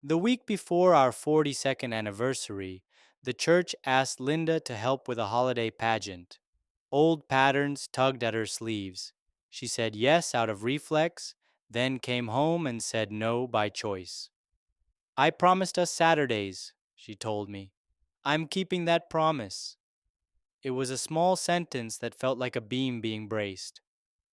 The week before our 42nd anniversary, the church asked Linda to help with a holiday pageant. Old patterns tugged at her sleeves. She said yes out of reflex, then came home and said no by choice. I promised us Saturdays, she told me. I'm keeping that promise. It was a small sentence that felt like a beam being braced.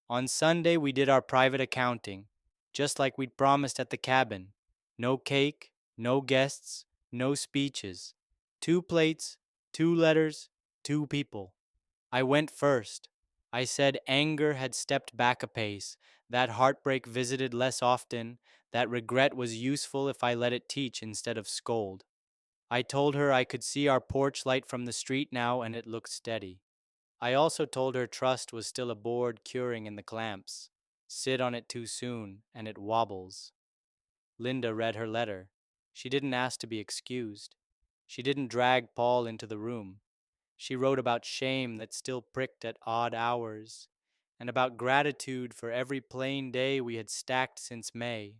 On Sunday, we did our private accounting, just like we'd promised at the cabin. No cake, no guests, no speeches. 2 plates, 2 letters, 2 people. I went first. I said anger had stepped back a pace, that heartbreak visited less often, that regret was useful if I let it teach instead of scold. I told her I could see our porch light from the street now and it looked steady. I also told her trust was still a board curing in the clamps. Sit on it too soon, and it wobbles. Linda read her letter. She didn't ask to be excused. She didn't drag Paul into the room. She wrote about shame that still pricked at odd hours, and about gratitude for every plain day we had stacked since May.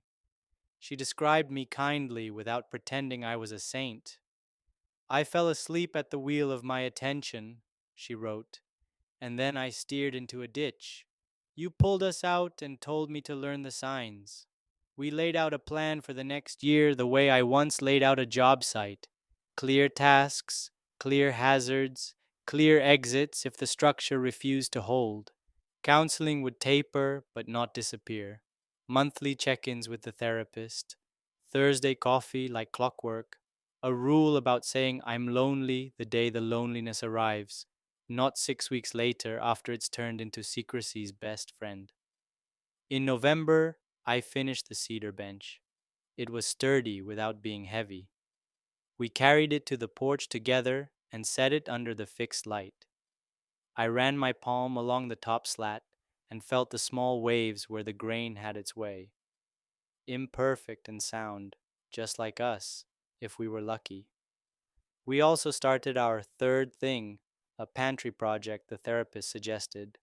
She described me kindly without pretending I was a saint. I fell asleep at the wheel of my attention, she wrote, and then I steered into a ditch. You pulled us out and told me to learn the signs. We laid out a plan for the next year the way I once laid out a job site. Clear tasks, clear hazards, clear exits if the structure refused to hold. Counseling would taper but not disappear. Monthly check-ins with the therapist. Thursday coffee like clockwork. A rule about saying I'm lonely the day the loneliness arrives, not 6 weeks later after it's turned into secrecy's best friend. In November, I finished the cedar bench. It was sturdy without being heavy. We carried it to the porch together and set it under the fixed light. I ran my palm along the top slat and felt the small waves where the grain had its way. Imperfect and sound, just like us, if we were lucky. We also started our third thing, a pantry project the therapist suggested.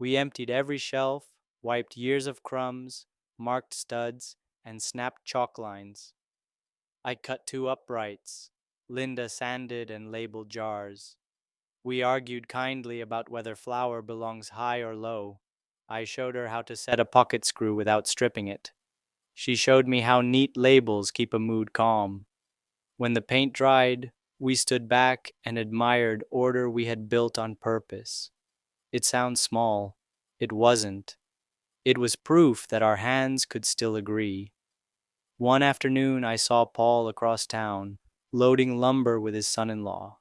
We emptied every shelf, wiped years of crumbs, marked studs, and snapped chalk lines. I cut 2 uprights. Linda sanded and labeled jars. We argued kindly about whether flour belongs high or low. I showed her how to set a pocket screw without stripping it. She showed me how neat labels keep a mood calm. When the paint dried, we stood back and admired order we had built on purpose. It sounds small. It wasn't. It was proof that our hands could still agree. One afternoon, I saw Paul across town, loading lumber with his son-in-law.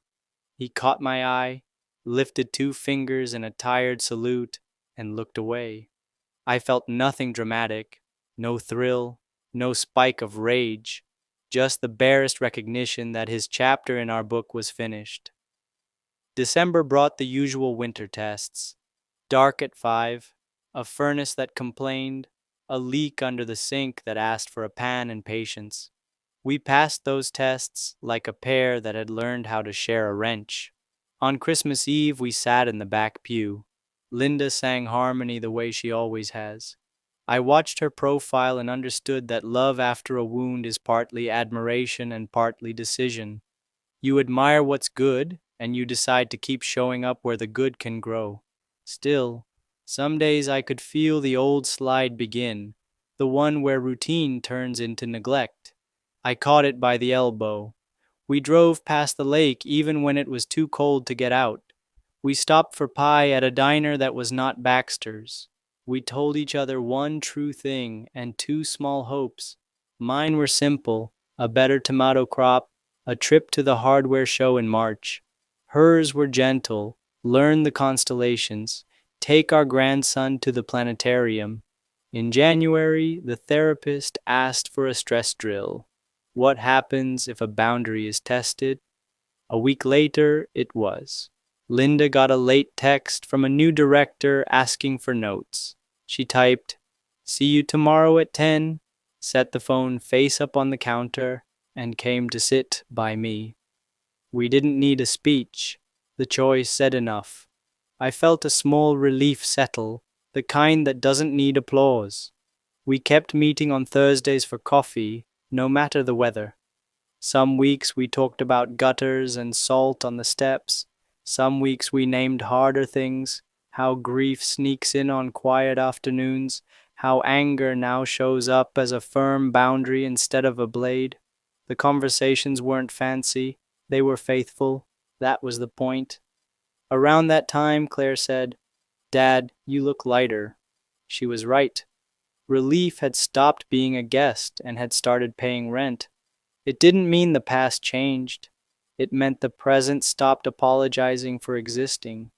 He caught my eye, lifted 2 fingers in a tired salute, and looked away. I felt nothing dramatic, no thrill, no spike of rage, just the barest recognition that his chapter in our book was finished. December brought the usual winter tests. Dark at 5, a furnace that complained, a leak under the sink that asked for a pan and patience. We passed those tests like a pair that had learned how to share a wrench. On Christmas Eve, we sat in the back pew. Linda sang harmony the way she always has. I watched her profile and understood that love after a wound is partly admiration and partly decision. You admire what's good, and you decide to keep showing up where the good can grow. Still, some days I could feel the old slide begin, the one where routine turns into neglect. I caught it by the elbow. We drove past the lake even when it was too cold to get out. We stopped for pie at a diner that was not Baxter's. We told each other one true thing and 2 small hopes. Mine were simple, a better tomato crop, a trip to the hardware show in March. Hers were gentle, learn the constellations, take our grandson to the planetarium. In January, the therapist asked for a stress drill. What happens if a boundary is tested? A week later, it was. Linda got a late text from a new director asking for notes. She typed, "See you tomorrow at 10, set the phone face up on the counter, and came to sit by me. We didn't need a speech. The choice said enough. I felt a small relief settle, the kind that doesn't need applause. We kept meeting on Thursdays for coffee, no matter the weather. Some weeks we talked about gutters and salt on the steps. Some weeks we named harder things, how grief sneaks in on quiet afternoons, how anger now shows up as a firm boundary instead of a blade. The conversations weren't fancy, they were faithful. That was the point. Around that time, Claire said, "Dad, you look lighter." She was right. Relief had stopped being a guest and had started paying rent. It didn't mean the past changed. It meant the present stopped apologizing for existing.